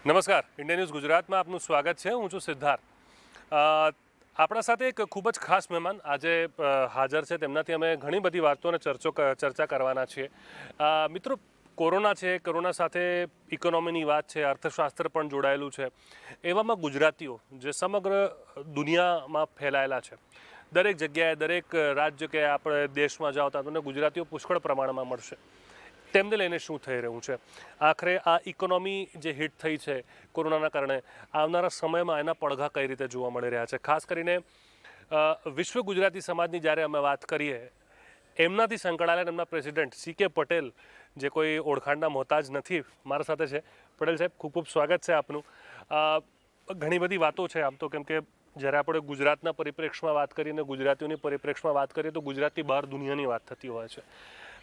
નમસ્કાર, India news ગુજરાતમાં આપનું સ્વાગત છે. હું છું સિદ્ધાર્થ. આપણા સાથે એક ખૂબ જ ખાસ મહેમાન આજે હાજર છે. તેમનાથી અમે ઘણી બધી વાતોને ચર્ચા કરવાના છીએ. મિત્રો, કોરોના છે, કોરોના સાથે ઇકોનોમીની વાત છે, અર્થશાસ્ત્ર પણ જોડાયેલું છે. એવામાં ગુજરાતીઓ જે સમગ્ર દુનિયામાં ફેલાયેલા છે, દરેક જગ્યાએ, દરેક રાજ્ય કે આપણે દેશમાં જાઓ તો તમને ગુજરાતીઓ પુષ્કળ પ્રમાણમાં મળશે. તેમને લઈને શું થઈ રહ્યું છે, આખરે આ ઇકોનોમી જે હિટ થઈ છે કોરોનાના કારણે, આવનારા સમયમાં એના પડઘા કઈ રીતે જોવા મળી રહ્યા છે. ખાસ કરીને વિશ્વ ગુજરાતી સમાજની જ્યારે અમે વાત કરીએ, એમનાથી સંકળાયેલા એમના પ્રેસિડેન્ટ CK પટેલ, જે કોઈ ઓળખાણના મોહતાજ નથી, મારા સાથે છે. પટેલ સાહેબ, ખૂબ ખૂબ સ્વાગત છે આપનું. ઘણી બધી વાતો છે આમ તો, કેમ કે જ્યારે આપણે ગુજરાતના પરિપ્રેક્ષમાં વાત કરીએ, ગુજરાતીઓની પરિપ્રેક્ષમાં વાત કરીએ, તો ગુજરાતની બહાર દુનિયાની વાત થતી હોય છે.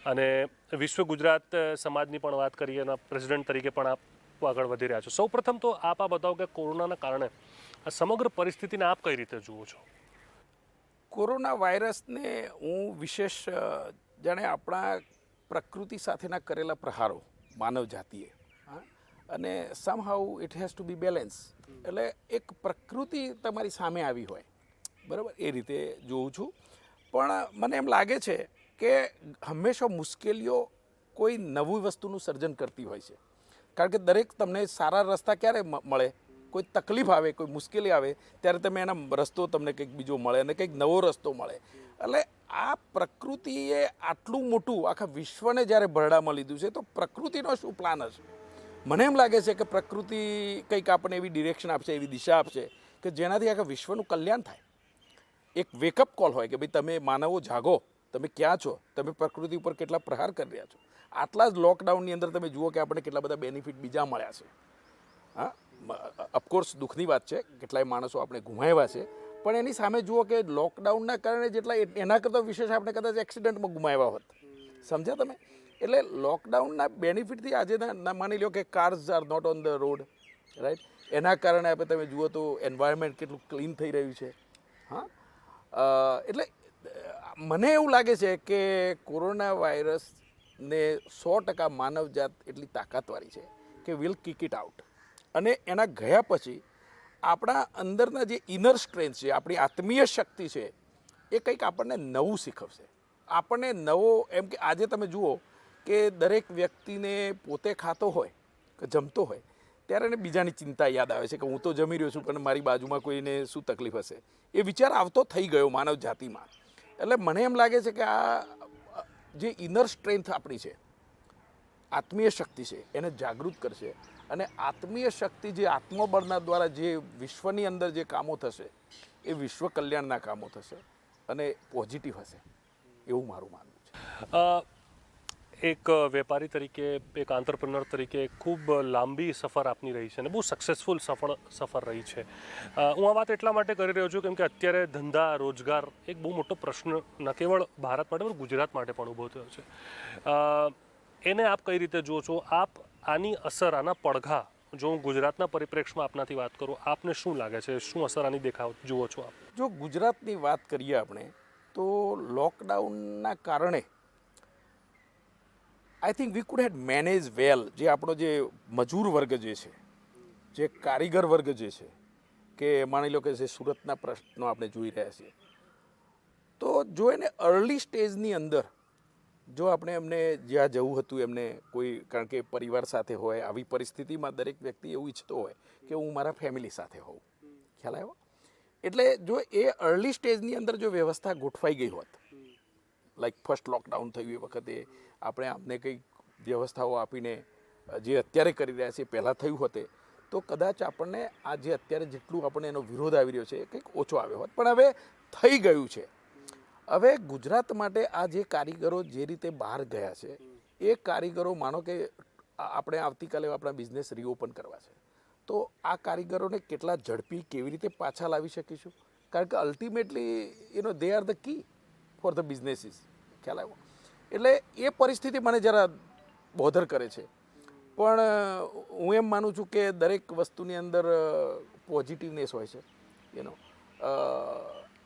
અને વિશ્વ ગુજરાત સમાજની પણ વાત કરીએ, એના પ્રેસિડેન્ટ તરીકે પણ આપ આગળ વધી રહ્યા છો. સૌ પ્રથમ તો આપ આ બતાવો કે કોરોનાના કારણે આ સમગ્ર પરિસ્થિતિને આપ કઈ રીતે જુઓ છો? કોરોના વાયરસને હું વિશેષ જાણે આપણા પ્રકૃતિ સાથેના કરેલા પ્રહારો માનવ જાતિએ, અને somehow it has to be balance. એટલે એક પ્રકૃતિ તમારી સામે આવી હોય, બરાબર, એ રીતે જોઉં છું. પણ મને એમ લાગે છે કે હંમેશા મુશ્કેલીઓ કોઈ નવી વસ્તુનું સર્જન કરતી હોય છે. કારણ કે દરેક તમને સારા રસ્તા ક્યારે મળે? કોઈ તકલીફ આવે, કોઈ મુશ્કેલી આવે ત્યારે તમે એના રસ્તો તમને કંઈક બીજો મળે અને કંઈક નવો રસ્તો મળે. એટલે આ પ્રકૃતિએ આટલું મોટું આખા વિશ્વને જ્યારે ભરડામાં લીધું છે, તો પ્રકૃતિનો શું પ્લાન હશે? મને એમ લાગે છે કે પ્રકૃતિ કંઈક આપણને એવી ડિરેક્શન આપશે, એવી દિશા આપશે કે જેનાથી આખા વિશ્વનું કલ્યાણ થાય. એક વેકઅપ કોલ હોય કે ભાઈ તમે માનવો જાગો, તમે ક્યાં છો, તમે પ્રકૃતિ ઉપર કેટલા પ્રહાર કરી રહ્યા છો. આટલા જ લોકડાઉનની અંદર તમે જુઓ કે આપણે કેટલા બધા બેનિફિટ બીજા મળ્યા છે. હા, ઓફકોર્સ દુઃખની વાત છે, કેટલાય માણસો આપણે ગુમાવ્યા છે, પણ એની સામે જુઓ કે લોકડાઉનના કારણે જેટલા એના કરતાં વિશેષ આપણે કદાચ એક્સિડન્ટમાં ગુમાવ્યા હોત. સમજ્યા તમે? એટલે લોકડાઉનના બેનિફિટથી આજે માની લો કે cars are not on the road, right. એના કારણે આપણે તમે જુઓ તો એન્વાયરમેન્ટ કેટલું ક્લીન થઈ રહ્યું છે. હા, એટલે મને એવું લાગે છે કે કોરોના વાયરસને 100% માનવજાત એટલી તાકાતવાળી છે કે વિલ કિક ઇટ આઉટ. અને એના ગયા પછી આપણા અંદરના જે ઇનર સ્ટ્રેન્થ છે, આપણી આત્મીય શક્તિ છે, એ કંઈક આપણને નવું શીખવશે. આપણને નવો, એમ કે આજે તમે જુઓ કે દરેક વ્યક્તિને પોતે ખાતો હોય કે જમતો હોય ત્યારે એને બીજાની ચિંતા યાદ આવે છે કે હું તો જમી રહ્યો છું, પણ મારી બાજુમાં કોઈને શું તકલીફ હશે, એ વિચાર આવતો થઈ ગયો માનવ જાતિમાં. એટલે મને એમ લાગે છે કે આ જે ઇનર સ્ટ્રેન્થ આપણી છે, આત્મીય શક્તિ છે, એને જાગૃત કરશે. અને આત્મીય શક્તિ, જે આત્મબળના દ્વારા જે વિશ્વની અંદર જે કામો થશે, એ વિશ્વ કલ્યાણના કામો થશે અને પોઝિટિવ હશે, એવું મારું માનવું છે. એક વેપારી તરીકે, એક આંતરપ્રનર તરીકે ખૂબ લાંબી સફર આપની રહી છે અને બહુ સક્સેસફુલ સફર રહી છે. હું આ વાત એટલા માટે કરી રહ્યો છું કેમ કે અત્યારે ધંધા, રોજગાર એક બહુ મોટો પ્રશ્ન ન કેવળ ભારત માટે પણ ગુજરાત માટે પણ ઊભો થયો છે. એને આપ કઈ રીતે જુઓ છો? આપ આની અસર, આના પડઘા, જો હું ગુજરાતના પરિપ્રેક્ષમાં આપનાથી વાત કરું, આપને શું લાગે છે, શું અસર આની જુઓ છો આપ? જો ગુજરાતની વાત કરીએ આપણે, તો લોકડાઉનના કારણે I think we could had manage well. જે આપણો જે મજૂર વર્ગ જે છે, જે કારીગર વર્ગ જે છે, કે માની લો કે જે સુરતના પ્રશ્નો આપણે જોઈ રહ્યા છીએ, તો જો એને અર્લી સ્ટેજની અંદર જો આપણે એમને જ્યાં જવું હતું એમને કોઈ, કારણ કે પરિવાર સાથે હોય, આવી પરિસ્થિતિમાં દરેક વ્યક્તિ એવું ઈચ્છતો હોય કે હું મારા ફેમિલી સાથે હોઉં. ખ્યાલ આવ્યો? એટલે જો એ અર્લી સ્ટેજની અંદર જો વ્યવસ્થા ગોઠવાઈ ગઈ હોત, લાઈક ફર્સ્ટ લોકડાઉન થયું એ વખતે આપણે આમને કંઈક વ્યવસ્થાઓ આપીને જે અત્યારે કરી રહ્યા છીએ પહેલાં થયું હોતે, તો કદાચ આપણને આ જે અત્યારે જેટલું આપણને એનો વિરોધ આવી રહ્યો છે એ કંઈક ઓછો આવ્યો હોત. પણ હવે થઈ ગયું છે. હવે ગુજરાત માટે આ જે કારીગરો જે રીતે બહાર ગયા છે, એ કારીગરો, માનો કે આપણે આવતીકાલે આપણા બિઝનેસ રીઓપન કરવા છે, તો આ કારીગરોને કેટલા ઝડપી કેવી રીતે પાછા લાવી શકીશું? કારણ કે ultimately they are the key for the businesses. ખ્યાલ આવ્યો? એટલે એ પરિસ્થિતિ મને જરા બોધર કરે છે. પણ હું એમ માનું છું કે દરેક વસ્તુની અંદર પોઝિટિવનેસ હોય છે.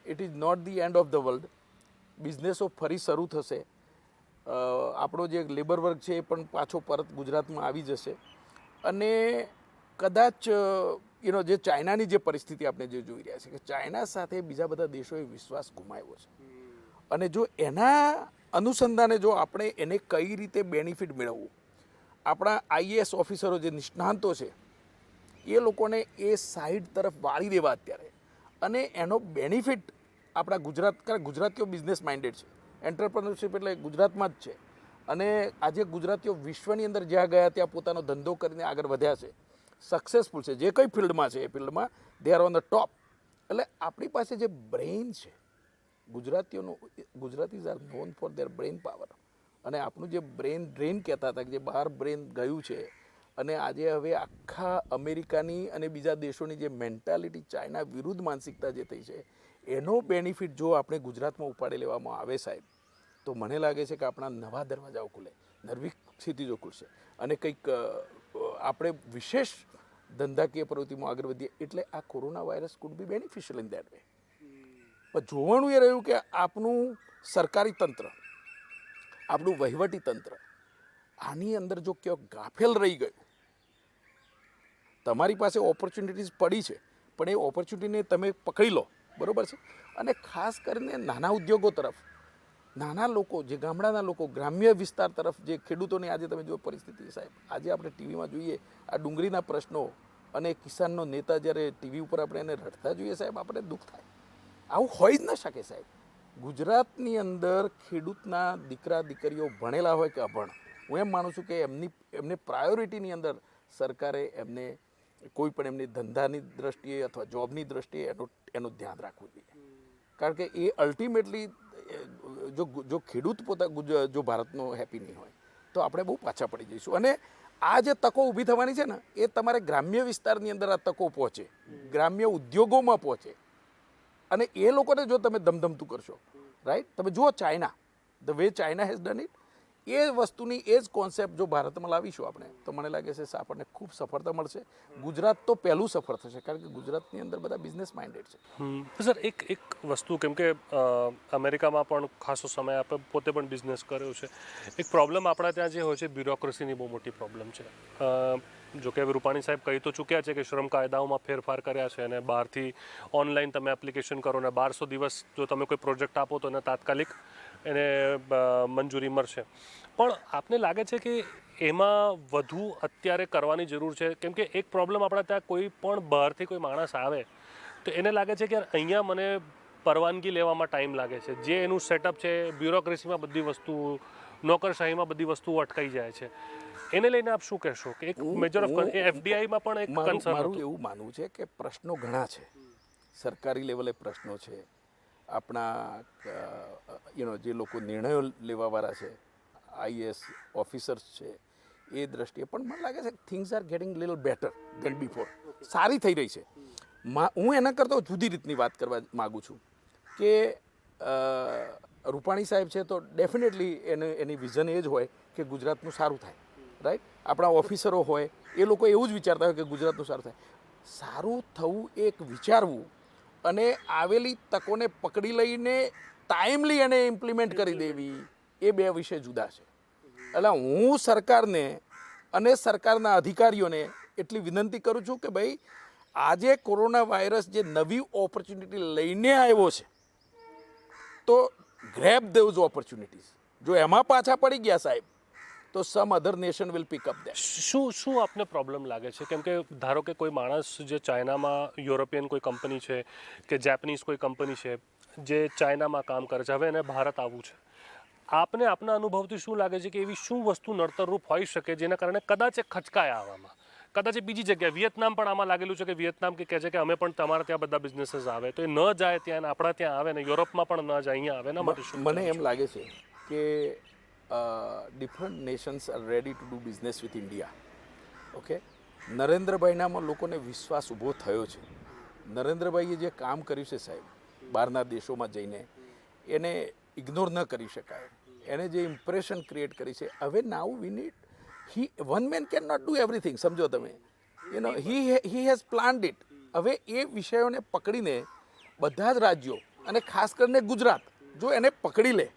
It is not the end of the world. બિઝનેસો ફરી શરૂ થશે. આપણો જે લેબર વર્ગ છે એ પણ પાછો પરત ગુજરાતમાં આવી જશે. અને કદાચ જે ચાઇનાની જે પરિસ્થિતિ આપણે જે જોઈ રહ્યા છે કે ચાઇના સાથે બીજા બધા દેશોએ વિશ્વાસ ગુમાવ્યો છે અને જો એના અનુસંધાને જો આપણે એને કઈ રીતે બેનિફિટ મેળવવું, આપણા આઈએએસ ઓફિસરો જે નિષ્ણાંતો છે એ લોકોને એ સાઈડ તરફ વાળી દેવા અત્યારે અને એનો બેનિફિટ આપણા ગુજરાતીઓ બિઝનેસ માઇન્ડેડ છે, એન્ટરપ્રનરશિપ એટલે ગુજરાતમાં જ છે અને આજે ગુજરાતીઓ વિશ્વની અંદર જ્યાં ગયા ત્યાં પોતાનો ધંધો કરીને આગળ વધ્યા છે, સક્સેસફુલ છે, જે કઈ ફિલ્ડમાં છે એ ફિલ્ડમાં they are on the top. એટલે આપણી પાસે જે બ્રેઇન છે Gujaratis are known for their brain power અને આપણું જે બ્રેઇન ડ્રેન કહેતા હતા કે જે બહાર બ્રેઇન ગયું છે અને આજે હવે આખા અમેરિકાની અને બીજા દેશોની જે મેન્ટાલિટી ચાઇના વિરુદ્ધ માનસિકતા જે થઈ છે એનો બેનિફિટ જો આપણે ગુજરાતમાં ઉપાડી લેવામાં આવે સાહેબ તો મને લાગે છે કે આપણા નવા દરવાજાઓ ખુલે, નવી ક્ષિતિજો ખુલશે અને કંઈક આપણે વિશેષ ધંધાકીય પ્રવૃત્તિમાં આગળ વધીએ. એટલે આ corona virus food B beneficial in that way. પણ જોવાનું એ રહ્યું કે આપણું સરકારી તંત્ર, આપણું વહીવટી તંત્ર આની અંદર જો ક્યાંક ગાફેલ રહી ગયું, તમારી પાસે ઓપોર્ચ્યુનિટીઝ પડી છે પણ એ ઓપોર્ચ્યુનિટીને તમે પકડી લો, બરાબર છે, અને ખાસ કરીને નાના ઉદ્યોગો તરફ, નાના લોકો જે ગામડાના લોકો ગ્રામ્ય વિસ્તાર તરફ જે ખેડૂતોની આજે તમે જો પરિસ્થિતિ સાહેબ, આજે આપણે ટીવીમાં જોઈએ આ ડુંગળીના પ્રશ્નો અને કિસાનનો નેતા જ્યારે ટીવી ઉપર આપણે એને રડતા જોઈએ સાહેબ આપણે દુઃખ થાય. આવું હોઈ જ ન શકે સાહેબ. ગુજરાતની અંદર ખેડૂતના દીકરા દીકરીઓ ભણેલા હોય કે અભણ, હું એમ માનું છું કે એમને પ્રાયોરિટીની અંદર સરકારે એમને કોઈ પણ એમની ધંધાની દ્રષ્ટિએ અથવા જોબની દ્રષ્ટિએ એનું ધ્યાન રાખવું જોઈએ. કારણ કે એ અલ્ટિમેટલી જો ખેડૂત જો ભારતનો હેપી નહીં હોય તો આપણે બહુ પાછા પડી જઈશું. અને આ જે તકો ઊભી થવાની છે ને એ તમારે ગ્રામ્ય વિસ્તારની અંદર આ તકો પહોંચે, ગ્રામ્ય ઉદ્યોગોમાં પહોંચે અને એ લોકોને જો તમે ધમધમતું કરશો, રાઈટ, તમે જુઓ China, the way China has done it, એ વસ્તુની એ જ કોન્સેપ્ટ જો ભારતમાં લાવીશું આપણે તો મને લાગે છે આપણને ખૂબ સફળતા મળશે. ગુજરાત તો પહેલું સફળ થશે કારણ કે ગુજરાતની અંદર બધા બિઝનેસ માઇન્ડેડ છે. સર એક વસ્તુ, કેમ કે અમેરિકામાં પણ ખાસો સમય આપણે પોતે પણ બિઝનેસ કર્યો છે, એક પ્રોબ્લેમ આપણા ત્યાં જે હોય છે બ્યુરોક્રેસીની બહુ મોટી પ્રોબ્લેમ છે. જો કે રૂપાણી સાહેબ કહી તો ચૂક્યા છે કે શ્રમ કાયદાઓમાં ફેરફાર કર્યા છે અને બહારથી ઓનલાઈન તમે એપ્લિકેશન કરો ને 1200 દિવસ જો તમે કોઈ પ્રોજેક્ટ આપો તો એને તાત્કાલિક એને મંજૂરી મળશે. પણ આપને લાગે છે કે એમાં વધુ અત્યારે કરવાની જરૂર છે? કેમ કે એક પ્રોબ્લેમ આપણા ત્યાં કોઈ પણ બહારથી કોઈ માણસ આવે તો એને લાગે છે કે અહીંયા મને પરવાનગી લેવામાં ટાઈમ લાગે છે, જે એનું સેટઅપ છે બ્યુરોક્રેસીમાં બધી વસ્તુ, નોકરશાહીમાં બધી વસ્તુઓ અટકાઈ જાય છે. એને લઈને આપ શું કહેશો કે એક મેજર ઓફ એફડીઆઈમાં પણ એક કન્સર્ન? મારું એવું માનવું છે કે પ્રશ્નો ઘણા છે, સરકારી લેવલે પ્રશ્નો છે, આપણા જે લોકો નિર્ણયો લેવાવાળા છે, આઈએએસ ઓફિસર્સ છે, એ દ્રષ્ટિએ પણ મને લાગે છે things are getting little better than before. સારી થઈ રહી છે. હું એના કરતાં જુદી રીતની વાત કરવા માગું છું કે રૂપાણી સાહેબ છે તો ડેફિનેટલી એની વિઝન એ જ હોય કે ગુજરાતનું સારું થાય, રાઈટ. આપણા ઓફિસરો હોય એ લોકો એવું જ વિચારતા હોય કે ગુજરાતનું સારું થાય. સારું થવું એક વિચારવું અને આવેલી તકોને પકડી લઈને ટાઈમલી એને ઇમ્પ્લિમેન્ટ કરી દેવી એ બે વિષય જુદા છે. એટલે હું સરકારને અને સરકારના અધિકારીઓને એટલી વિનંતી કરું છું કે ભાઈ આજે કોરોના વાયરસ જે નવી ઓપોર્ચ્યુનિટી લઈને આવ્યો છે તો ગ્રેબ ધોઝ ઓપોર્ચ્યુનિટીઝ. જો એમાં પાછા પડી ગયા સાહેબ તો some other nation will pick up that. શું આપને પ્રોબ્લેમ લાગે છે? કેમ કે ધારો કે કોઈ માણસ જે ચાઇનામાં યુરોપિયન કોઈ કંપની છે કે જેપનીઝ કોઈ કંપની છે જે ચાઇનામાં કામ કરે છે, હવે એને ભારત આવવું છે, આપને આપના અનુભવથી શું લાગે છે કે એવી શું વસ્તુ નડતરરૂપ હોઈ શકે જેના કારણે કદાચ એ ખચકાય આવવામાં? કદાચ એ બીજી જગ્યાએ વિયેતનામ પણ આમાં લાગેલું છે કે વિયેતનામ કે કહે છે કે અમે પણ તમારા ત્યાં બધા બિઝનેસીસ આવે તો એ ન જાય ત્યાં ને આપણા ત્યાં આવે ને યુરોપમાં પણ ન જાય, અહીંયા આવે. એના માટે શું? મને એમ લાગે છે કે different nations are ready to do business with India. Okay, નરેન્દ્રભાઈનામાં લોકોને વિશ્વાસ ઊભો થયો છે. નરેન્દ્રભાઈએ જે કામ કર્યું છે સાહેબ બહારના દેશોમાં જઈને એને ઇગ્નોર ન કરી શકાય. એને જે ઇમ્પ્રેશન ક્રિએટ કરી છે, હવે now we need one man can not do everything. સમજો તમે, હી હેઝ પ્લાન્ડ ઇટ. હવે એ વિષયોને પકડીને બધા જ રાજ્યો અને ખાસ કરીને ગુજરાત જો એને પકડી લે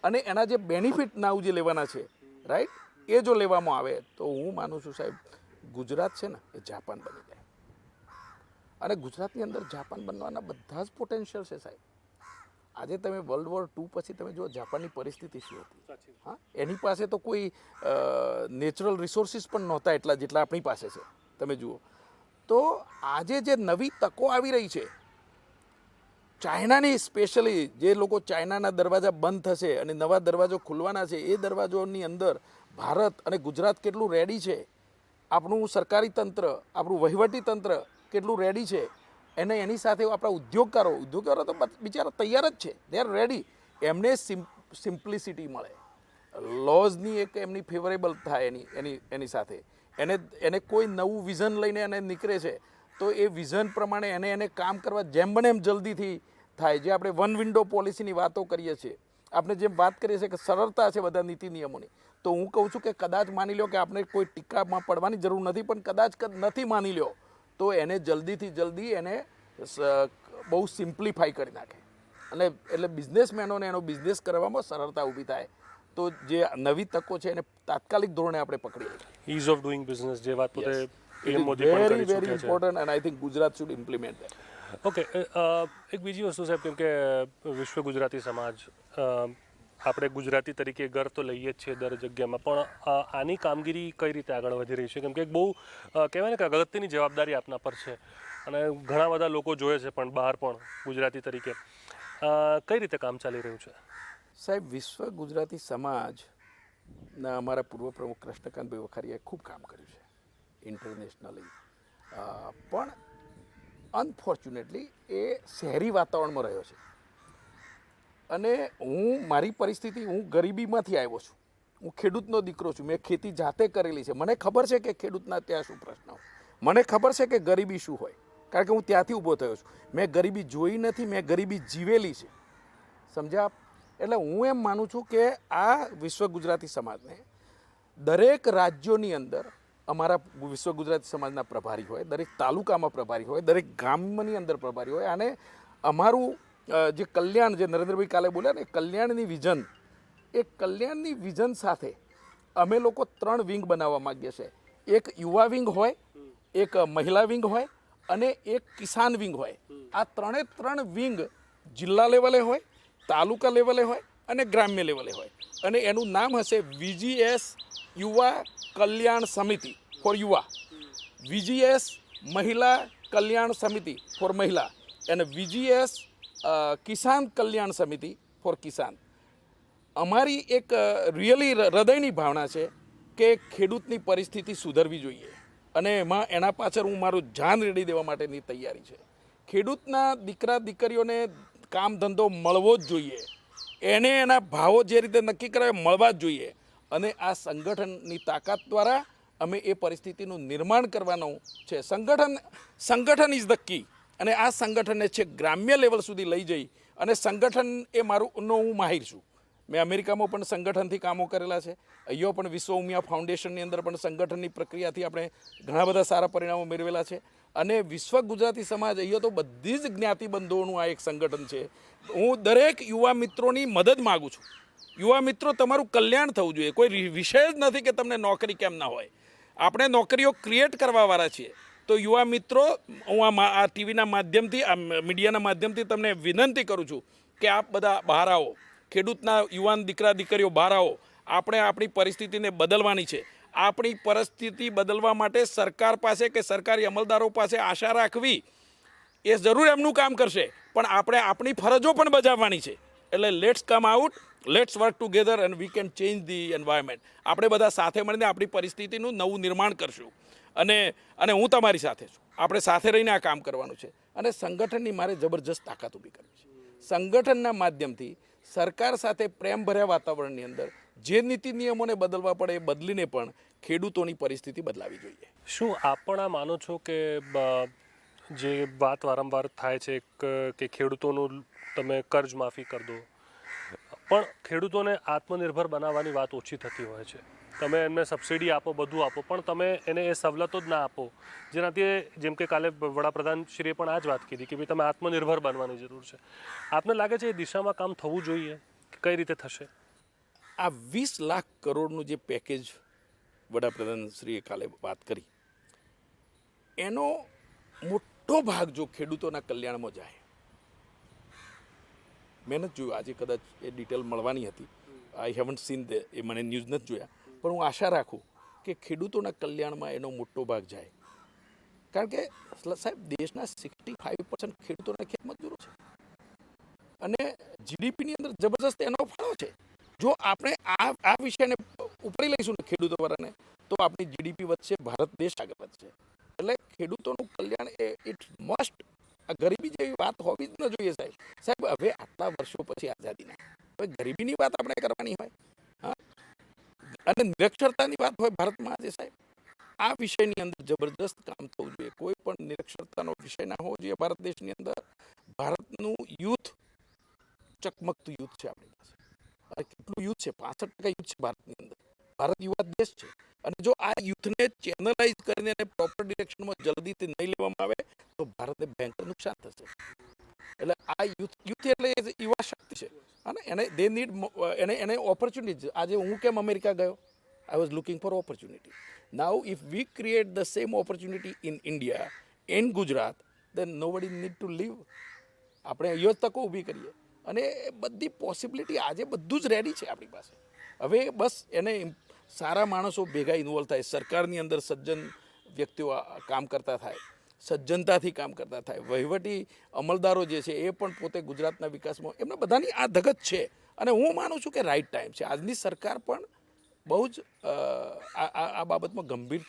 અને એના જે બેનિફિટ નાવ જે લેવાના છે, રાઈટ, એ જો લેવામાં આવે તો હું માનું છું સાહેબ ગુજરાત છે ને એ જાપાન બની જાય. અને ગુજરાતની અંદર જાપાન બનવાના બધા જ પોટેન્શિયલ છે સાહેબ. આજે તમે વર્લ્ડ વોર 2 પછી તમે જો જાપાનની પરિસ્થિતિ શું હતી. હા, એની પાસે તો કોઈ નેચરલ રિસોર્સિસ પણ નહોતા એટલા જેટલા આપણી પાસે છે. તમે જુઓ તો આજે જે નવી તકો આવી રહી છે ચાઇનાની, સ્પેશિયલી જે લોકો ચાઇનાના દરવાજા બંધ થશે અને નવા દરવાજો ખુલવાના છે, એ દરવાજોની અંદર ભારત અને ગુજરાત કેટલું રેડી છે, આપણું સરકારી તંત્ર, આપણું વહીવટી તંત્ર કેટલું રેડી છે, એને એની સાથે આપણા ઉદ્યોગકારો તો બિચારા તૈયાર જ છે. They are ready. એમને સિમ્પ્લિસિટી મળે, લોઝની એક એમની ફેવરેબલ થાય એની સાથે એને કોઈ નવું વિઝન લઈને એને નીકળે છે તો એ વિઝન પ્રમાણે એને કામ કરવા જેમ બને એમ જલ્દીથી થાય. જે આપણે વન વિન્ડો પોલિસીની વાતો કરીએ છીએ, આપણે જેમ વાત કરીએ છીએ કે સરળતા છે બધા નીતિ નિયમોની, તો હું કહું છું કે કદાચ માની લો કે આપણે કોઈ ટીકામાં પડવાની જરૂર નથી, પણ કદાચ નથી માની લ્યો તો એને જલ્દીથી જલ્દી એને બહુ સિમ્પ્લિફાઈ કરી નાખે અને એટલે બિઝનેસમેનોને એનો બિઝનેસ કરવામાં સરળતા ઊભી થાય. તો જે નવી તકો છે એને તાત્કાલિક ધોરણે આપણે પકડી લઈએ. ઇઝ ઓફ ડુઈંગ બિઝનેસ જે વાત પોતે It is very, very important and I think Gujarat should implement that. Okay, એક બીજી વસ્તુ સાહેબ, કેમ કે વિશ્વ ગુજરાતી સમાજ, આપણે ગુજરાતી તરીકે ગર તો લઈએ જ છીએ દર જગ્યામાં, પણ આની કામગીરી કઈ રીતે આગળ વધી રહી છે? કેમ કે એક બહુ કહેવાય ને કે અગત્યની જવાબદારી આપના પર છે અને ઘણા બધા લોકો જોઈએ છે પણ બહાર પણ ગુજરાતી તરીકે કઈ રીતે કામ ચાલી રહ્યું છે? સાહેબ, વિશ્વ ગુજરાતી સમાજના અમારા પૂર્વ પ્રમુખ કૃષ્ણકાંતભાઈ વખારીયાએ ખૂબ કામ કર્યું છે ઇન્ટરનેશનલી, પણ અનફોર્ચ્યુનેટલી એ શહેરી વાતાવરણમાં રહ્યો છે. અને મારી પરિસ્થિતિ, હું ગરીબીમાંથી આવ્યો છું, હું ખેડૂતનો દીકરો છું, મેં ખેતી જાતે કરેલી છે. મને ખબર છે કે ખેડૂતના ત્યાં શું પ્રશ્ન હોય, મને ખબર છે કે ગરીબી શું હોય, કારણ કે હું ત્યાંથી ઊભો થયો છું. મેં ગરીબી જોઈ નથી, મેં ગરીબી જીવેલી છે. સમજ્યા? એટલે હું એમ માનું છું કે આ વિશ્વ ગુજરાતી સમાજને દરેક રાજ્યોની અંદર અમારા વિશ્વ ગુજરાતી સમાજના પ્રભારી હોય, દરેક તાલુકામાં પ્રભારી હોય, દરેક ગામની અંદર પ્રભારી હોય, અને અમારું જે કલ્યાણ, જે નરેન્દ્રભાઈ કાલે બોલ્યા ને, કલ્યાણની વિઝન, એ કલ્યાણની વિઝન સાથે અમે લોકો 3 વિંગ બનાવવા માગીએ છીએ. એક યુવા વિંગ હોય, એક મહિલા વિંગ હોય અને એક કિસાન વિંગ હોય. આ 3 વિંગ જિલ્લા લેવલે હોય, તાલુકા લેવલે હોય અને ગ્રામ્ય લેવલે હોય. અને એનું નામ હશે VGS યુવા કલ્યાણ સમિતિ ફોર યુવા, VGS મહિલા કલ્યાણ સમિતિ ફોર મહિલા અને VGS કિસાન કલ્યાણ સમિતિ ફોર કિસાન. અમારી એક રિયલી હૃદયની ભાવના છે કે ખેડૂતની પરિસ્થિતિ સુધરવી જોઈએ અને એના પાછળ હું મારું જાન રેડી દેવા માટેની તૈયારી છે. ખેડૂતના દીકરા દીકરીઓને કામ ધંધો મળવો જ જોઈએ, એને એના ભાવો જે રીતે નક્કી કરાવે મળવા જ જોઈએ. અને આ સંગઠનની તાકાત દ્વારા અમે એ પરિસ્થિતિનું નિર્માણ કરવાનું છે. સંગઠન ઇઝ ધ કી. અને આ સંગઠનને છે ગ્રામ્ય લેવલ સુધી લઈ જઈ અને સંગઠન એ મારુંનો હું માહિર છું. મેં અમેરિકામાં પણ સંગઠનથી કામો કરેલા છે, અહીંયા પણ વિશ્વ ઉમિયા ફાઉન્ડેશનની અંદર પણ સંગઠનની પ્રક્રિયાથી આપણે ઘણા બધા સારા પરિણામો મેળવેલા છે. અને વિશ્વ ગુજરાતી સમાજ અહીંયા તો બધી જ જ્ઞાતિબંધોનું આ એક સંગઠન છે. હું દરેક યુવા મિત્રોની મદદ માગું છું. યુવા મિત્રો, તમારું કલ્યાણ થવું જોઈએ. કોઈ વિષય જ નથી કે તમને નોકરી કેમ ના હોય. આપણે નોકરીઓ ક્રિએટ કરવાવાળા છીએ. તો યુવા મિત્રો, હું આ ટીવીના માધ્યમથી, આ મીડિયાના માધ્યમથી તમને વિનંતી કરું છું કે આપ બધા બહાર આવો, ખેડૂતના યુવાન દીકરા દીકરીઓ બહાર આવો. આપણે આપણી પરિસ્થિતિને બદલવાની છે. આપણી પરિસ્થિતિ બદલવા માટે સરકાર પાસે કે સરકારી અમલદારો પાસે આશા રાખવી એ જરૂર એમનું કામ કરશે, પણ આપણે આપણી ફરજો પણ બજાવવાની છે. એટલે let's come out, let's work together and we can change the environment. આપણે બધા સાથે મળીને આપણી પરિસ્થિતિનું નવું નિર્માણ કરશું અને હું તમારી સાથે છું. આપણે સાથે રહીને આ કામ કરવાનું છે. અને સંગઠનની મારે જબરજસ્ત તાકાત ઊભી કરવી છે. સંગઠનના માધ્યમથી સરકાર સાથે પ્રેમભર્યા વાતાવરણની અંદર જે નીતિ નિયમોને બદલવા પડે એ બદલીને પણ ખેડૂતોની પરિસ્થિતિ બદલાવી જોઈએ. શું આપ પણ આ માનો છો કે જે વાત વારંવાર થાય છે કે ખેડૂતોનું તમે કર્જ માફી કરી દો, પણ ખેડૂતોને આત્મનિર્ભર બનાવવાની વાત ઓછી થતી હોય છે. તમે એમને સબસિડી આપો, બધું આપો, પણ તમે એને એ સવલતો જ ના આપો જેનાથી, જેમ કે કાલે વડાપ્રધાનશ્રીએ પણ આ જ વાત કીધી કે ભાઈ તમે આત્મનિર્ભર બનવાની જરૂર છે. આપને લાગે છે એ દિશામાં કામ થવું જોઈએ? કઈ રીતે થશે? આ 20 લાખ કરોડનું જે પેકેજ વડાપ્રધાનશ્રીએ કાલે વાત કરી, એનો મોટો ભાગ જો ખેડૂતોના કલ્યાણમાં જાય, મેં નથી જોયું આજે, કદાચ એ ડિટેલ મળવાની હતી, આઈ હેવન્ટ સીન એ મને ન્યૂઝ નથી જોયા, પણ હું આશા રાખું કે ખેડૂતોના કલ્યાણમાં એનો મોટો ભાગ જાય. કારણ કે સાહેબ દેશના 65% ખેડૂતોના ખેત મજૂરો છે અને જીડીપીની અંદર જબરજસ્ત એનો ફાળો છે. જો આપણે આ વિષયને ઉપરી લઈશું ને ખેડૂતો વાળાને, તો આપણી જીડીપી વધશે, ભારત દેશ આગળ વધશે. એટલે ખેડૂતોનું કલ્યાણ એ ઇટ મસ્ટ, આ ગરીબી જેવી વાત હોવી જ ન જોઈએ સાહેબ. સાહેબ હવે આટલા વર્ષો પછી આઝાદીના, હવે ગરીબીની વાત આપણે કરવાની હોય, હા, અને નિરક્ષરતાની વાત હોય ભારતમાં આજે સાહેબ, આ વિષયની અંદર જબરદસ્ત કામ થવું જોઈએ. કોઈ પણ નિરક્ષરતાનો વિષય ના હોવો જોઈએ ભારત દેશની અંદર. ભારતનું યુથ ચકમકતું યુથ છે આપણી પાસે. અને કેટલું યુથ છે, 65% યુથ છે ભારતની અંદર. ભારત યુવા દેશ છે અને જો આ યુથને ચેનલાઇઝ કરીને એને પ્રોપર ડિરેક્શનમાં જલ્દીથી નહીં લેવામાં આવે તો ભારતને ભયંકર નુકસાન થશે. એટલે આ યુથ એટલે યુવા શક્તિ છે અને એને દે નીડ એને ઓપોર્ચ્યુનિટી. આજે હું કેમ અમેરિકા ગયો? I was looking for opportunity. Now, if we create the same opportunity in India, in Gujarat, then nobody need to live. આપણે અહીંયા જ તકો ઊભી કરીએ અને બધી પોસિબિલિટી આજે બધું જ રેડી છે આપણી પાસે. હવે બસ એને સારા માણસો ભેગા ઇન્વોલ્વ થાય, સરકારની અંદર સજ્જન વ્યક્તિઓ કામ કરતા થાય, સજ્જનતાથી કામ કરતા થાય, વહીવટી અમલદારો જે છે એ પણ પોતે ગુજરાતના વિકાસમાં, એમને બધાની આ ધગત છે અને હું માનું છું કે રાઈટ ટાઈમ છે. આજની સરકાર પણ બહુ જ આ બાબતમાં ગંભીર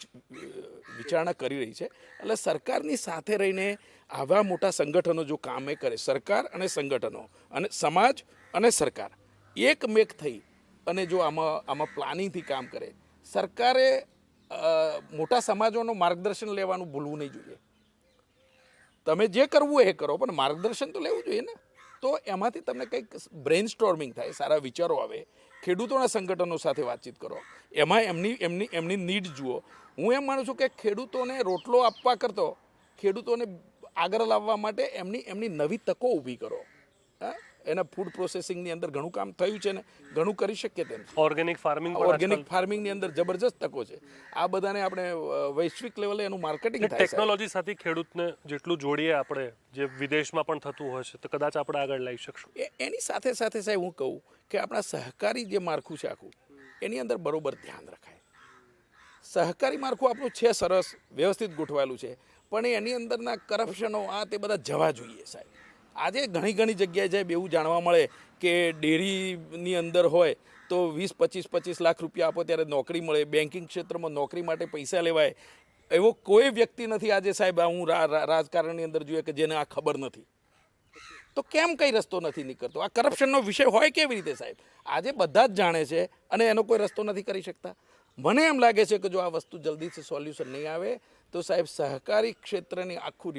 વિચારણા કરી રહી છે. એટલે સરકારની સાથે રહીને આવા મોટા સંગઠનો જો કામ એ કરે, સરકાર અને સંગઠનો અને સમાજ અને સરકાર એકમેક થઈ અને જો આમાં પ્લાનિંગથી કામ કરે, સરકારે મોટા સમાજોનું માર્ગદર્શન લેવાનું ભૂલવું નહીં જોઈએ. તમે જે કરવું એ કરો, પણ માર્ગદર્શન તો લેવું જોઈએ ને. તો એમાંથી તમને કંઈક બ્રેઇન સ્ટોર્મિંગ થાય, સારા વિચારો આવે, ખેડૂતોના સંગઠનો સાથે વાતચીત કરો, એમાં એમની નીડ જુઓ. હું એમ માનું છું કે ખેડૂતોને રોટલો આપવા કરતો ખેડૂતોને આગળ લાવવા માટે એમની નવી તકો ઊભી કરો. હા, એના ફૂડ પ્રોસેસિંગની અંદર ઘણું કામ થયું છે ને ઘણું કરી શકીએ તેમ. ઓર્ગેનિક ફાર્મિંગની અંદર જબરજસ્ત તકો છે. આ બધાને આપણે વૈશ્વિક લેવલે એનું માર્કેટિંગ થાય. ટેકનોલોજી સાથે ખેડૂતને જેટલું જોડીએ આપણે, જે વિદેશમાં પણ થતું હોય છે, તો કદાચ આપણે આગળ લઈ શકશું. એની સાથે સાથે સાહેબ હું કહું કે આપણા સહકારી જે માળખું છે આખું, એની અંદર બરોબર ધ્યાન રખાય. સહકારી માળખું આપણું છે સરસ, વ્યવસ્થિત ગોઠવાયેલું છે, પણ એની અંદરના કરપ્શનો આ તે બધા જવા જોઈએ સાહેબ. આજે ઘણી જગ્યાએ સાહેબ એવું જાણવા મળે કે ડેરીની અંદર હોય તો 20-25 લાખ રૂપિયા આપો ત્યારે નોકરી મળે, બેન્કિંગ ક્ષેત્રમાં નોકરી માટે પૈસા લેવાય. એવો કોઈ વ્યક્તિ નથી આજે સાહેબ, હું રાજકારણની અંદર જોઈએ કે જેને આ ખબર નથી. તો કેમ કઈ રસ્તો નથી નીકળતો? આ કરપ્શનનો વિષય હોય કેવી રીતે સાહેબ? આજે બધા જ જાણે છે અને એનો કોઈ રસ્તો નથી કરી શકતા. મને એમ લાગે છે કે જો આ વસ્તુ જલ્દીથી સોલ્યુશન નહીં આવે તો સાહેબ સહકારી ક્ષેત્રની આખું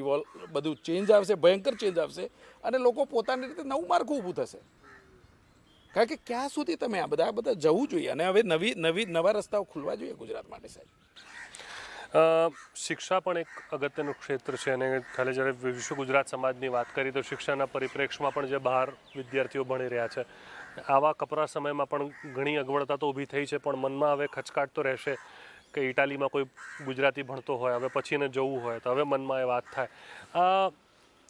બધું ચેન્જ આવશે, ભયંકર ચેન્જ આવશે અને લોકો પોતાની રીતે નવું માળખું ઊભું થશે. કારણ કે ક્યાં સુધી તમે આ બધા જવું જોઈએ અને હવે નવા રસ્તાઓ ખુલવા જોઈએ ગુજરાત માટે સાહેબ. શિક્ષા પણ એક અગત્યનું ક્ષેત્ર છે અને ખાલી જ્યારે વિશ્વ ગુજરાત સમાજની વાત કરી તો શિક્ષાના પરિપ્રેક્ષમાં પણ જે બહાર વિદ્યાર્થીઓ ભણી રહ્યા છે, આવા કપરા સમયમાં પણ ઘણી અગવડતા તો ઊભી થઈ છે, પણ મનમાં હવે ખચકાટ તો રહેશે કે ઇટાલીમાં કોઈ ગુજરાતી ભણતો હોય, હવે પછી એને જવું હોય તો હવે મનમાં એ વાત થાય. આ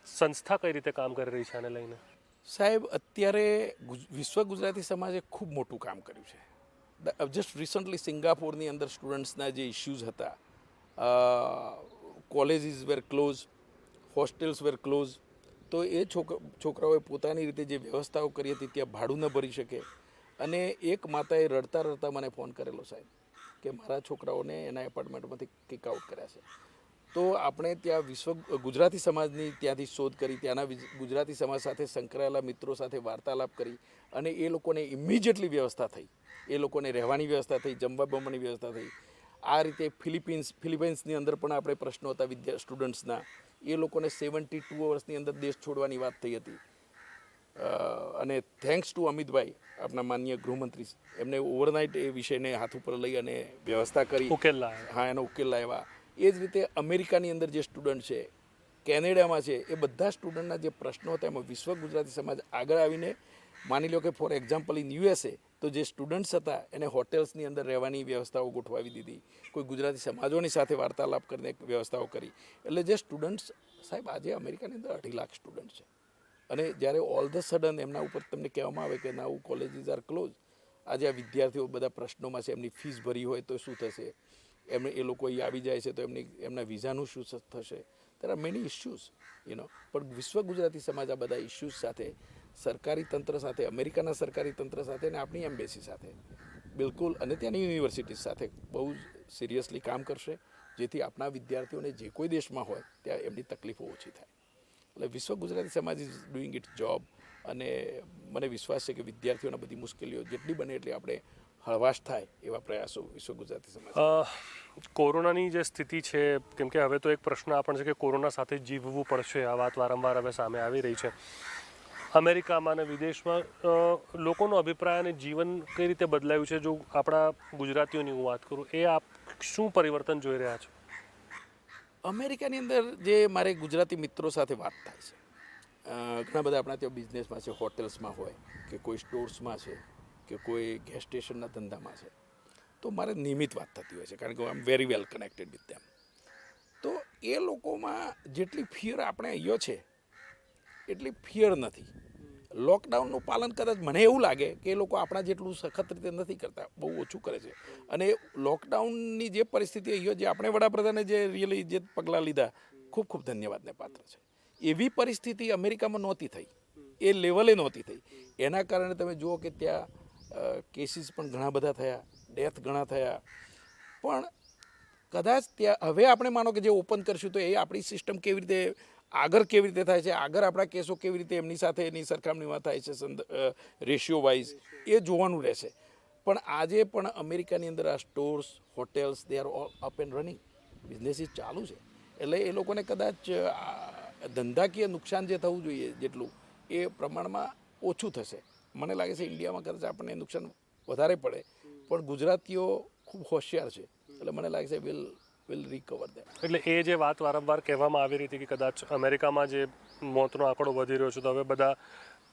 સંસ્થા કઈ રીતે કામ કરી રહી છે આને લઈને? સાહેબ અત્યારે વિશ્વ ગુજરાતી સમાજે ખૂબ મોટું કામ કર્યું છે. જસ્ટ રિસન્ટલી સિંગાપોરની અંદર સ્ટુડન્ટ્સના જે ઇસ્યુઝ હતા, કોલેજીસ વેર ક્લોઝ, હોસ્ટેલ્સ વેર ક્લોઝ, તો એ છોકરાઓએ પોતાની રીતે જે વ્યવસ્થાઓ કરી હતી ત્યાં ભાડું ન ભરી શકે અને એક માતાએ રડતા મને ફોન કરેલો સાહેબ કે મારા છોકરાઓને એના એપાર્ટમેન્ટમાંથી કિક આઉટ કર્યા છે. તો આપણે ત્યાં ગુજરાતી સમાજની ત્યાંથી શોધ કરી, ત્યાંના ગુજરાતી સમાજ સાથે સંકળાયેલા મિત્રો સાથે વાર્તાલાપ કરી અને એ લોકોને ઇમિડિયેટલી વ્યવસ્થા થઈ, એ લોકોને રહેવાની વ્યવસ્થા થઈ, જમવા બમવાની વ્યવસ્થા થઈ. આ રીતે ફિલિપાઇન્સની અંદર પણ આપણે પ્રશ્નો હતા સ્ટુડન્ટ્સના, એ લોકોને 72 અવર્સની અંદર દેશ છોડવાની વાત થઈ હતી અને થેન્ક્સ ટુ અમિતભાઈ, આપણા માનનીય ગૃહમંત્રી, એમને ઓવરનાઇટ એ વિષયને હાથ ઉપર લઈ અને વ્યવસ્થા કરી, એનો ઉકેલ લાવ્યા. એ જ રીતે અમેરિકાની અંદર જે સ્ટુડન્ટ છે, કેનેડામાં છે, એ બધા સ્ટુડન્ટના જે પ્રશ્નો હતા એમાં વિશ્વ ગુજરાતી સમાજ આગળ આવીને માની લો કે ફોર એક્ઝામ્પલ ઇન યુએસએ તો જે સ્ટુડન્ટ્સ હતા એને હોટેલ્સની અંદર રહેવાની વ્યવસ્થાઓ ગોઠવાવી દીધી, કોઈ ગુજરાતી સમાજોની સાથે વાર્તાલાપ કરીને વ્યવસ્થાઓ કરી. એટલે જે સ્ટુડન્ટ્સ, સાહેબ આજે અમેરિકાની અંદર 2.5 લાખ સ્ટુડન્ટ છે અને જ્યારે ઓલ ધ સડન એમના ઉપર તમને કહેવામાં આવે કે નાઉ કોલેજીસ આર ક્લોઝ, આજે આ વિદ્યાર્થીઓ બધા પ્રશ્નોમાં છે, એમની ફીસ ભરી હોય તો શું થશે, એ લોકો અહીં આવી જાય છે તો એમના વિઝાનું શું થશે. દેર આર મેની ઇસ્યુઝ પણ વિશ્વ ગુજરાતી સમાજ આ બધા ઇસ્યુઝ સાથે સરકારી તંત્ર સાથે, અમેરિકાના સરકારી તંત્ર સાથે અને આપણી એમ્બેસી સાથે બિલકુલ અને ત્યાંની યુનિવર્સિટીઝ સાથે બહુ સિરિયસલી કામ કરશે, જેથી આપણા વિદ્યાર્થીઓને જે કોઈ દેશમાં હોય ત્યાં એમની તકલીફો ઓછી થાય. એટલે વિશ્વ ગુજરાતી સમાજ ઇઝ ડુઈંગ ઇટ જોબ અને મને વિશ્વાસ છે કે વિદ્યાર્થીઓના બધી મુશ્કેલીઓ જેટલી બને એટલી આપણે હળવાશ થાય એવા પ્રયાસો વિશ્વ ગુજરાતી સમાજ. કોરોનાની જે સ્થિતિ છે, કેમ કે હવે તો એક પ્રશ્ન આ પણ છે કે કોરોના સાથે જીવવું પડશે, આ વાત વારંવાર હવે સામે આવી રહી છે. અમેરિકામાં અને વિદેશમાં લોકોનો અભિપ્રાય અને જીવન કઈ રીતે બદલાયું છે, જો આપણા ગુજરાતીઓની હું વાત કરું, એ આપ શું પરિવર્તન જોઈ રહ્યા છો? અમેરિકાની અંદર જે મારે ગુજરાતી મિત્રો સાથે વાત થાય છે, ઘણા બધા આપણા ત્યાં બિઝનેસમાં છે, હોટેલ્સમાં હોય કે કોઈ સ્ટોર્સમાં છે કે કોઈ ગેસ સ્ટેશનના ધંધામાં છે, તો મારે નિયમિત વાત થતી હોય છે કારણ કે I am very well connected with them. તો એ લોકોમાં જેટલી ફિયર આપણે અહીંયા છે એટલી ફિયર નથી. લોકડાઉનનું પાલન કદાચ મને એવું લાગે કે એ લોકો આપણા જેટલું સખત રીતે નથી કરતા, બહુ ઓછું કરે છે. અને લોકડાઉનની જે પરિસ્થિતિ અહીંયા જે આપણે વડાપ્રધાને જે રિયલી જે પગલાં લીધા, ખૂબ ખૂબ ધન્યવાદને પાત્ર છે. એવી પરિસ્થિતિ અમેરિકામાં નહોતી થઈ, એ લેવલે નહોતી થઈ. એના કારણે તમે જુઓ કે ત્યાં કેસીસ પણ ઘણા બધા થયા, ડેથ ઘણા થયા. પણ કદાચ ત્યાં હવે આપણે માનો કે જે ઓપન કરશું તો એ આપણી સિસ્ટમ કેવી રીતે આગળ કેવી રીતે થાય છે, આગળ આપણા કેસો કેવી રીતે એમની સાથે એની સરખામણીમાં થાય છે રેશિયો વાઇઝ, એ જોવાનું રહેશે. પણ આજે પણ અમેરિકાની અંદર આ stores, hotels, they are all up and running, businesses ચાલુ છે. એટલે એ લોકોને કદાચ ધંધાકીય નુકસાન જે થવું જોઈએ જેટલું એ પ્રમાણમાં ઓછું થશે. મને લાગે છે ઇન્ડિયામાં કદાચ આપણને નુકસાન વધારે પડે, પણ ગુજરાતીઓ ખૂબ હોશિયાર છે એટલે મને લાગે છે વિલ રિકવર દેટ. એટલે એ જે વાત વારંવાર કહેવામાં આવી રહી હતી કે કદાચ અમેરિકામાં જે મોતનો આંકડો વધી રહ્યો છે તો હવે બધા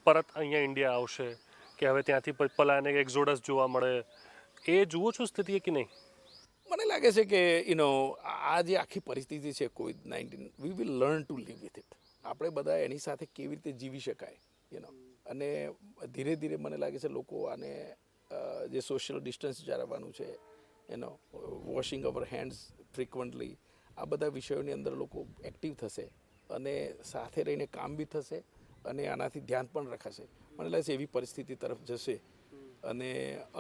પરત અહીંયા ઇન્ડિયા આવશે, કે હવે ત્યાંથી પલાયને એક્ઝોડસ જોવા મળે, એ જુઓ છો સ્થિતિ કે નહીં? મને લાગે છે કે આ જે આખી પરિસ્થિતિ છે COVID-19, we will learn to live with it. આપણે બધા એની સાથે કેવી રીતે જીવી શકાય અને ધીરે ધીરે મને લાગે છે લોકો આને જે સોશિયલ ડિસ્ટન્સ જાળવવાનું છે, વોશિંગ અવર હેન્ડ્સ ફ્રિકવન્ટલી, આ બધા વિષયોની અંદર લોકો એક્ટિવ થશે અને સાથે રહીને કામ બી થશે અને આનાથી ધ્યાન પણ રખાશે. મને લાગે છે એવી પરિસ્થિતિ તરફ જશે અને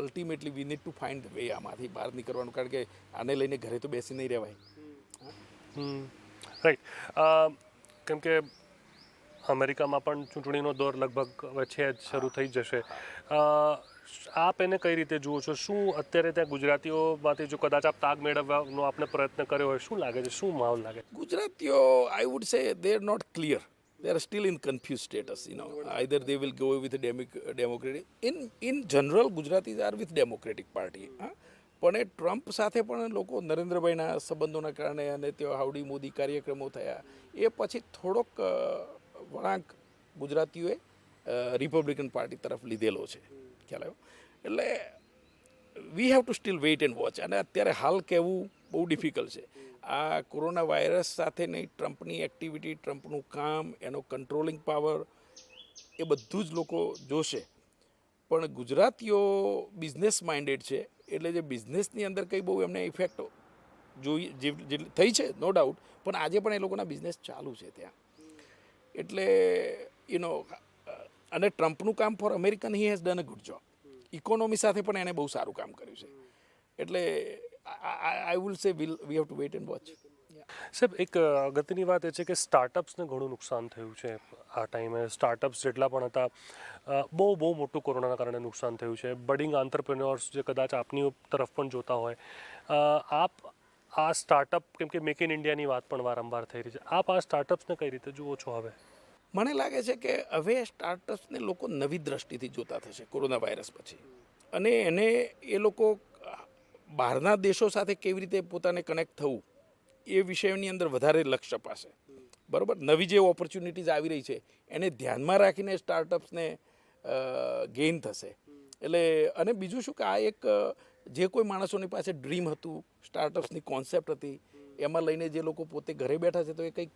ultimately we need to find the way આમાંથી બહાર નીકળવાનું, કારણ કે આને લઈને ઘરે તો બેસી નહીં રહેવાય. રાઈટ. કેમ કે અમેરિકામાં પણ ચૂંટણીનો દોર લગભગ હવે છે જ, શરૂ થઈ જશે. આપ એને કઈ રીતે જુઓ છો? શું અત્યારે ત્યાં ગુજરાતીઓમાંથી જો કદાચ આપ તાગ મેળવવાનો આપને પ્રયત્ન કર્યો હોય, શું લાગે છે, શું માહોલ લાગે? ગુજરાતીઓ, I would say they are not clear. They are still in confused status. Either they will go with the democratic. In general, Gujaratis are with Democratic Party. પણ એ ટ્રમ્પ સાથે પણ લોકો નરેન્દ્રભાઈના સંબંધોના કારણે અને તેઓ હાઉડી મોદી કાર્યક્રમો થયા એ પછી થોડોક વળાંક ગુજરાતીઓએ રિપબ્લિકન પાર્ટી તરફ લીધેલો છે, ખ્યાલ આવ્યો. એટલે we have to steel weight and watch. અને અત્યારે હાલ કહેવું બહુ ડિફિકલ્ટ છે. આ કોરોના વાયરસ સાથેની ટ્રમ્પની એક્ટિવિટી, ટ્રમ્પનું કામ, એનો કંટ્રોલિંગ પાવર, એ બધું જ લોકો જોશે. પણ ગુજરાતીઓ બિઝનેસ માઇન્ડેડ છે એટલે જે બિઝનેસની અંદર કંઈ બહુ એમને ઇફેક્ટ જોઈ જે થઈ છે નો ડાઉટ, પણ આજે પણ એ લોકોના બિઝનેસ ચાલુ છે ત્યાં. એટલે અને ટ્રમ્પનું કામ for American he has done a good job. Economy સાથે પણ એને બહુ સારું કામ કર્યું છે. એટલે આઈ વિલ સે we have to weight and watch. સાહેબ, એક અગત્યની વાત એ છે કે સ્ટાર્ટઅપ્સને ઘણું નુકસાન થયું છે આ ટાઈમે. સ્ટાર્ટઅપ્સ જેટલા પણ હતા, બહુ મોટું કોરોનાના કારણે નુકસાન થયું છે. બડિંગ આંતરપ્રેન્યોર્સ જે કદાચ આપની તરફ પણ જોતા હોય, આપ આ સ્ટાર્ટઅપ, કેમ કે મેક ઇન ઇન્ડિયાની વાત પણ વારંવાર થઈ રહી છે, આપ આ સ્ટાર્ટઅપ્સને કઈ રીતે જુઓ છો હવે? મને લાગે છે કે હવે સ્ટાર્ટઅપ્સને લોકો નવી દ્રષ્ટિથી જોતા થશે કોરોના વાયરસ પછી, અને એને એ લોકો બહારના દેશો સાથે કેવી રીતે પોતાને કનેક્ટ થવું એ વિષયની અંદર વધારે લક્ષ્ય અપાશે. બરાબર, નવી જે ઓપોર્ચ્યુનિટીઝ આવી રહી છે એને ધ્યાનમાં રાખીને સ્ટાર્ટઅપ્સને ગેઇન થશે. એટલે અને બીજું શું કે આ એક જે કોઈ માણસોની પાસે ડ્રીમ હતું, સ્ટાર્ટઅપ્સની કોન્સેપ્ટ હતી, એમાં લઈને જે લોકો પોતે ઘરે બેઠા છે તો એ કંઈક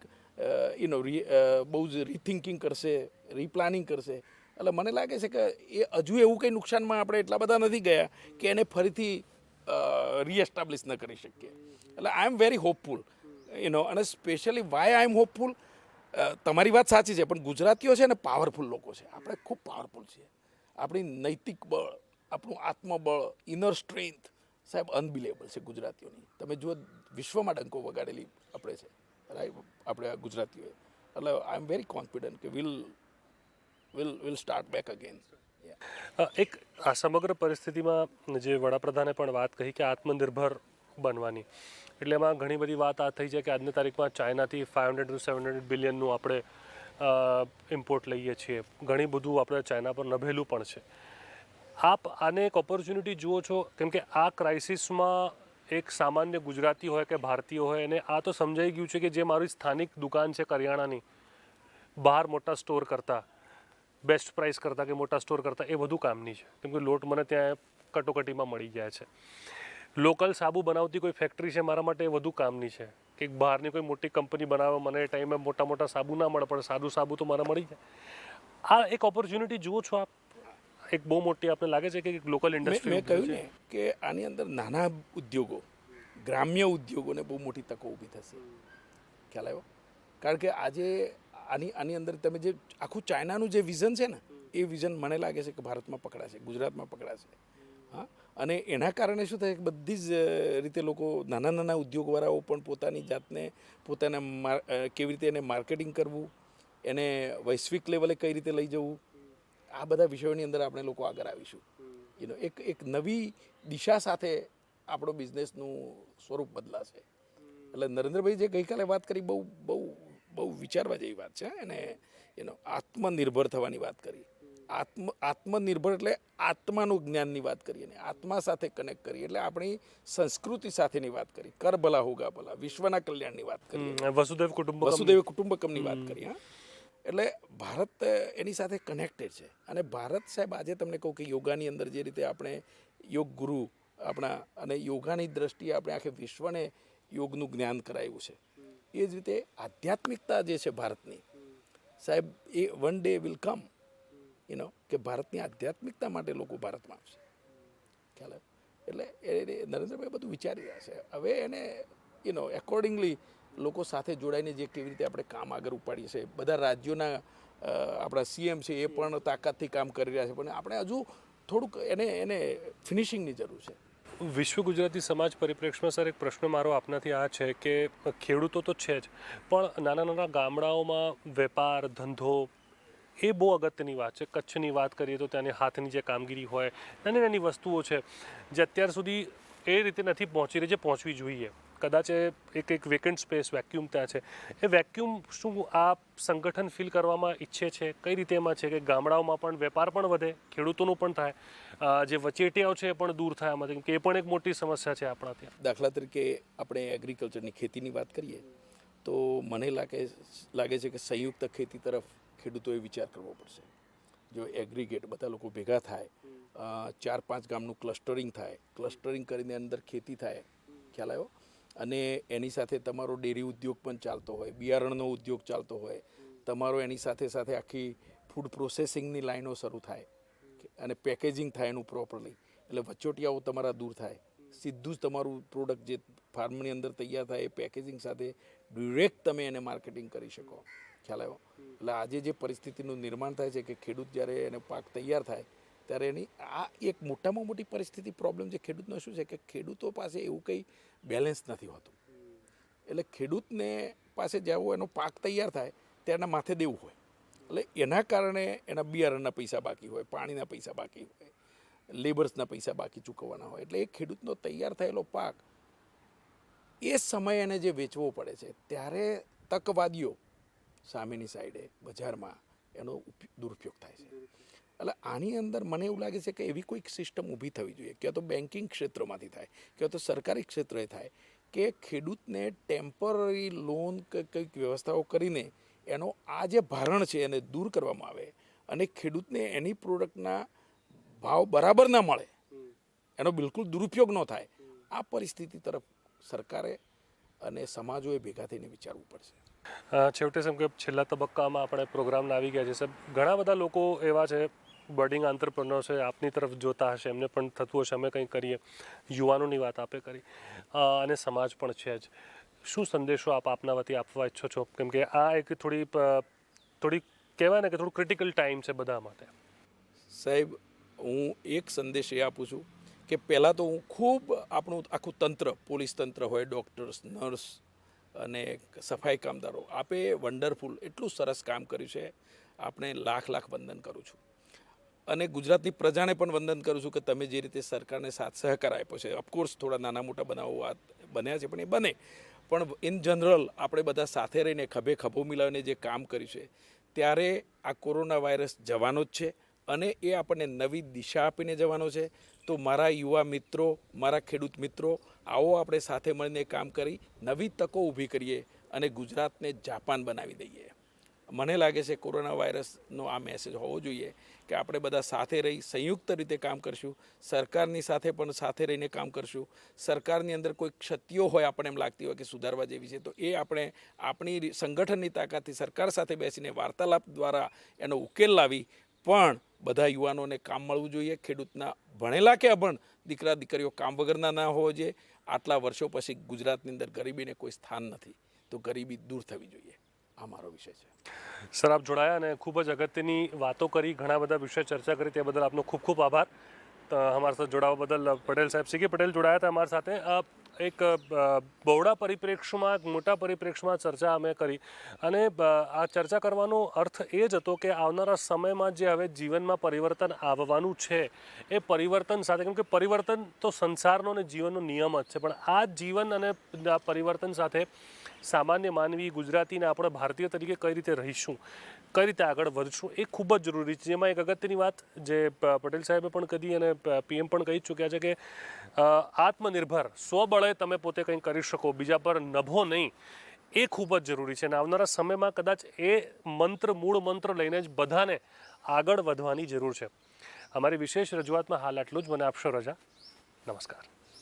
બહુ જ રીથિંકિંગ કરશે, રીપ્લાનિંગ કરશે. એટલે મને લાગે છે કે એ હજુ એવું કંઈ નુકસાનમાં આપણે એટલા બધા નથી ગયા કે એને ફરીથી રીએસ્ટાબ્લિશ ન કરી શકીએ. એટલે આઈ એમ વેરી હોપફુલ અને specially why I M hopeful. તમારી વાત સાચી છે, પણ ગુજરાતીઓ છે ને પાવરફુલ લોકો છે. આપણે ખૂબ પાવરફુલ છીએ. આપણી નૈતિક બળ, આપણું આત્મબળ, ઇનર સ્ટ્રેન્થ સાહેબ અનબિલેબલ છે ગુજરાતીઓની. તમે જુઓ, વિશ્વમાં ડંકો વગાડેલી આપણે છે, રાઈટ, આપણે ગુજરાતીઓએ. એટલે આઈ એમ વેરી કોન્ફિડન્ટ કે વિલ સ્ટાર્ટ બેક અગેન. એક આ સમગ્ર પરિસ્થિતિમાં જે વડાપ્રધાને પણ વાત કહી કે આત્મનિર્ભર બનવાની, એટલે એમાં ઘણી બધી વાત આ થઈ છે કે આજની તારીખમાં ચાઇનાથી 500 to 700 બિલિયનનું આપણે ઇમ્પોર્ટ લઈએ છીએ. ઘણી બધું આપણે ચાઇના પર નભેલું પણ છે. આપ આને એક ઓપોર્ચ્યુનિટી જુઓ છો? કેમ કે આ ક્રાઇસિસમાં એક સામાન્ય ગુજરાતી હોય કે ભારતીય હોય એને આ તો સમજાઈ ગયું છે કે જે મારી સ્થાનિક દુકાન છે કરિયાણાની, બહાર મોટા સ્ટોર કરતાં, બેસ્ટ પ્રાઇસ કરતાં કે મોટા સ્ટોર કરતાં એ વધુ કામની છે. કેમ કે લોટ મને ત્યાં કટોકટીમાં મળી જાય છે. લોકલ સાબુ બનાવતી કોઈ ફેક્ટરી છે મારા માટે એ વધુ કામની છે કે બહારની કોઈ મોટી કંપની બનાવે, મને એ ટાઈમે મોટા મોટા સાબુ ના મળે પણ સાદું સાબુ તો મને મળી જાય. આ એક ઓપોર્ચ્યુનિટી જુઓ છો આપ? એક બહુ મોટી આપને લાગે છે કે લોકલ ઇન્ડસ્ટ્રી? મેં કહ્યું ને કે આની અંદર નાના ઉદ્યોગો, ગ્રામ્ય ઉદ્યોગોને બહુ મોટી તકો ઊભી થશે. ખ્યાલ આવ્યો? કારણ કે આજે આની અંદર તમે જે આખું ચાઇનાનું જે વિઝન છે ને, એ વિઝન મને લાગે છે કે ભારતમાં પકડાશે, ગુજરાતમાં પકડાશે. હા, અને એના કારણે શું થાય કે બધી જ રીતે લોકો, નાના નાના ઉદ્યોગવાળાઓ પણ પોતાની જાતને કેવી રીતે એને માર્કેટિંગ કરવું, એને વૈશ્વિક લેવલે કઈ રીતે લઈ જવું, આ બધા વિષયોની અંદર આપણે લોકો આગળ આવીશું. એક નવી દિશા સાથે આપણો બિઝનેસનું સ્વરૂપ બદલાશે. એટલે નરેન્દ્રભાઈ જે ગઈકાલે વાત કરી બહુ બહુ બહુ વિચારવા જેવી વાત છે. એને આત્મનિર્ભર થવાની વાત કરી. આત્મનિર્ભર એટલે આત્માનું જ્ઞાનની વાત કરીએ ને આત્મા સાથે કનેક્ટ કરીએ, એટલે આપણી સંસ્કૃતિ સાથેની વાત કરી, કર ભલા હોગા ભલા, વિશ્વના કલ્યાણની વાત કરી, વસુદેવ કુટુંબકમની વાત કરી. હા, એટલે ભારત એની સાથે કનેક્ટેડ છે. અને ભારત સાહેબ આજે તમને કહું કે યોગાની અંદર જે રીતે આપણે યોગ ગુરુ આપણા અને યોગાની દ્રષ્ટિએ આપણે આખે વિશ્વને યોગનું જ્ઞાન કરાવ્યું છે, એ જ રીતે આધ્યાત્મિકતા જે છે ભારતની સાહેબ, એ વન ડે વિલ કમ કે ભારતની આધ્યાત્મિકતા માટે લોકો ભારતમાં આવશે. ખ્યાલ આવે? એટલે એ નરેન્દ્રભાઈ બધું વિચારી રહ્યા છે. હવે એને એકોર્ડિંગલી લોકો સાથે જોડાઈને જે કેવી રીતે આપણે કામ આગળ ઉપાડીએ છીએ, બધા રાજ્યોના આપણા સીએમ છે એ પણ તાકાતથી કામ કરી રહ્યા છે, પણ આપણે હજુ થોડુંક એને ફિનિશિંગની જરૂર છે. વિશ્વ ગુજરાતી સમાજ પરિપ્રેક્ષમાં સર એક પ્રશ્ન મારો આપનાથી આ છે કે ખેડૂતો તો છે જ, પણ નાના નાના ગામડાઓમાં વેપાર ધંધો એ બહુ અગત્યની વાત છે. કચ્છની વાત કરીએ તો ત્યાંની હાથની જે કામગીરી હોય, નાની નાની વસ્તુઓ છે જે અત્યાર સુધી એ રીતે નથી પહોંચી રહી જે પહોંચવી જોઈએ. કદાચ એક વેકેન્ટ સ્પેસ વેક્યુમ ત્યાં છે. એ વેક્યુમ શું આ સંગઠન ફિલ કરવામાં ઈચ્છે છે? કઈ રીતે એમાં છે કે ગામડાઓમાં પણ વેપાર પણ વધે, ખેડૂતોનું પણ થાય, જે વચેટિયાઓ છે એ પણ દૂર થાય આમાંથી, કે એ પણ એક મોટી સમસ્યા છે આપણા ત્યાં. દાખલા તરીકે આપણે એગ્રીકલ્ચરની ખેતીની વાત કરીએ તો મને લાગે છે કે સંયુક્ત ખેતી તરફ ખેડૂતોએ વિચાર કરવો પડશે. જો એગ્રીગેટ બધા લોકો ભેગા થાય, 4-5 ગામનું ક્લસ્ટરિંગ થાય, ક્લસ્ટરિંગ કરીને અંદર ખેતી થાય, ખ્યાલ આવ્યો? અને એની સાથે તમારો ડેરી ઉદ્યોગ પણ ચાલતો હોય, બિયારણનો ઉદ્યોગ ચાલતો હોય, તમારો એની સાથે સાથે આખી ફૂડ પ્રોસેસિંગની લાઈનો શરૂ થાય અને પેકેજિંગ થાય એનું પ્રોપરલી, એટલે વચોટિયાઓ તમારા દૂર થાય, સીધું જ તમારું પ્રોડક્ટ જે ફાર્મની અંદર તૈયાર થાય એ પેકેજિંગ સાથે ડિરેક્ટ તમે એને માર્કેટિંગ કરી શકો. ખ્યાલ આવ્યો? એટલે આજે જે પરિસ્થિતિનું નિર્માણ થાય છે કે ખેડૂત જ્યારે એને પાક તૈયાર થાય ત્યારે એની આ એક મોટામાં મોટી પરિસ્થિતિ પ્રોબ્લેમ છે ખેડૂતનો શું છે કે ખેડૂતો પાસે એવું કંઈ બેલેન્સ નથી હોતું. એટલે ખેડૂતને પાસે જેવો એનો પાક તૈયાર થાય ત્યારના માથે દેવું હોય, એટલે એના કારણે એના બિયારણના પૈસા બાકી હોય, પાણીના પૈસા બાકી હોય, લેબર્સના પૈસા બાકી ચૂકવવાના હોય. એટલે એ ખેડૂતનો તૈયાર થયેલો પાક એ સમયે એને જે વેચવો પડે છે ત્યારે તકવાદીઓ સામેની સાઈડે બજારમાં એનો દુરુપયોગ થાય છે. એટલે આની અંદર મને એવું લાગે છે કે એવી કોઈક સિસ્ટમ ઊભી થવી જોઈએ, ક્યાં તો બેન્કિંગ ક્ષેત્રમાંથી થાય, ક્યાં તો સરકારી ક્ષેત્રે થાય, કે ખેડૂતને ટેમ્પરરી લોન કે કંઈક વ્યવસ્થાઓ કરીને એનો આ જે ભારણ છે એને દૂર કરવામાં આવે અને ખેડૂતને એની પ્રોડક્ટના ભાવ બરાબર ના મળે, એનો બિલકુલ દુરુપયોગ ન થાય, આ પરિસ્થિતિ તરફ સરકારે અને સમાજોએ ભેગા થઈને વિચારવું પડશે. છેવટે જેમ કે છેલ્લા તબક્કામાં આપણે પ્રોગ્રામના આવી ગયા છે સાહેબ, ઘણા બધા લોકો એવા છે બર્ડિંગ આંતરપ્રનર છે, આપની તરફ જોતા હશે, એમને પણ થતું હશે અમે કંઈ કરીએ, યુવાનોની વાત આપે કરી અને સમાજ પણ છે જ. શું સંદેશો આપ આપના વતી આપવા ઈચ્છો છો? કેમ કે આ એક થોડી કહેવાય ને કે થોડું ક્રિટિકલ ટાઈમ છે બધા માટે. સાહેબ, હું એક સંદેશ એ આપું છું કે પહેલાં તો હું ખૂબ આપણું આખું તંત્ર, પોલીસ તંત્ર હોય, ડૉક્ટર્સ, નર્સ અને સફાઈ કામદારો, આપે વન્ડરફુલ એટલું સરસ કામ કર્યું છે, આપણે લાખ વંદન કરું છું. અને ગુજરાતની પ્રજાને પણ વંદન કરું છું કે તમે જે રીતે સરકારને સાથ સહકાર આપ્યો છે. ઓફકોર્સ થોડા નાના મોટા બનાવો બન્યા છે, પણ એ બને, પણ ઇન જનરલ આપણે બધા સાથે રહીને ખભે ખભો મિલાવીને જે કામ કર્યું છે, ત્યારે આ કોરોના વાયરસ જવાનો જ છે અને એ આપણને નવી દિશા આપીને જવાનો છે. તો મારા યુવા મિત્રો, મારા ખેડૂત મિત્રો, આવો આપણે સાથે મળીને કામ કરી નવી તકો ઊભી કરીએ અને ગુજરાતને જાપાન બનાવી દઈએ. મને લાગે છે કોરોના વાયરસનો આ મેસેજ હોવો જોઈએ કે આપણે બધા સાથે રહી સંયુક્ત રીતે કામ કરશું, સરકારની સાથે પણ સાથે રહીને કામ કરશું. સરકારની અંદર કોઈ ક્ષતિઓ હોય આપણને એમ લાગતી હોય કે સુધારવા જેવી છે, તો એ આપણે આપણી સંગઠનની તાકાતથી સરકાર સાથે બેસીને વાર્તાલાપ દ્વારા એનો ઉકેલ લાવી પણ બધા યુવાનોને કામ મળવું જોઈએ. ખેડૂતના ભણેલા કે અભણ દીકરા દીકરીઓ કામ વગરના ના હોવો જોઈએ. આટલા વર્ષો પછી ગુજરાતની અંદર ગરીબીને કોઈ સ્થાન નથી, તો ગરીબી દૂર થવી જોઈએ. આ મારો વિષય છે. સર, આપ જોડાયા અને ખૂબ જ અગત્યની વાતો કરી, ઘણા બધા વિષય ચર્ચા કરી, તે બદલ આપનો ખૂબ ખૂબ આભાર. અમારા સાથે જોડાવા બદલ પટેલ સાહેબ, સીકે પટેલ જોડાયા હતા અમારા સાથે. એક બહોળા પરિપ્રેક્ષ્યમાં, મોટા પરિપ્રેક્ષ્યમાં ચર્ચા અમે કરી અને આ ચર્ચા કરવાનો અર્થ એ જ હતો કે આવનારા સમયમાં જે હવે જીવનમાં પરિવર્તન આવવાનું છે, એ પરિવર્તન સાથે, કેમ કે પરિવર્તન તો સંસારનો અને જીવનનો નિયમ જ છે, પણ આ જીવન અને આ પરિવર્તન સાથે સામાન્ય માનવી, ગુજરાતીને આપણે ભારતીય તરીકે કઈ રીતે રહીશું, કઈ રીતે આગળ વધશું, એ ખૂબ જ જરૂરી છે. જેમાં એક અગત્યની વાત જે પટેલ સાહેબે પણ કરી અને પીએમ પણ કહી ચૂક્યા છે કે આત્મનિર્ભર, સ્વબળે તમે પોતે કંઈ કરી શકો, બીજા પર નભો નહીં, એ ખૂબ જ જરૂરી છે. અને આવનારા સમયમાં કદાચ એ મૂળ મંત્ર લઈને જ બધાને આગળ વધવાની જરૂર છે. અમારી વિશેષ રજૂઆતમાં હાલ આટલું જ. મને આપશો રજા. નમસ્કાર.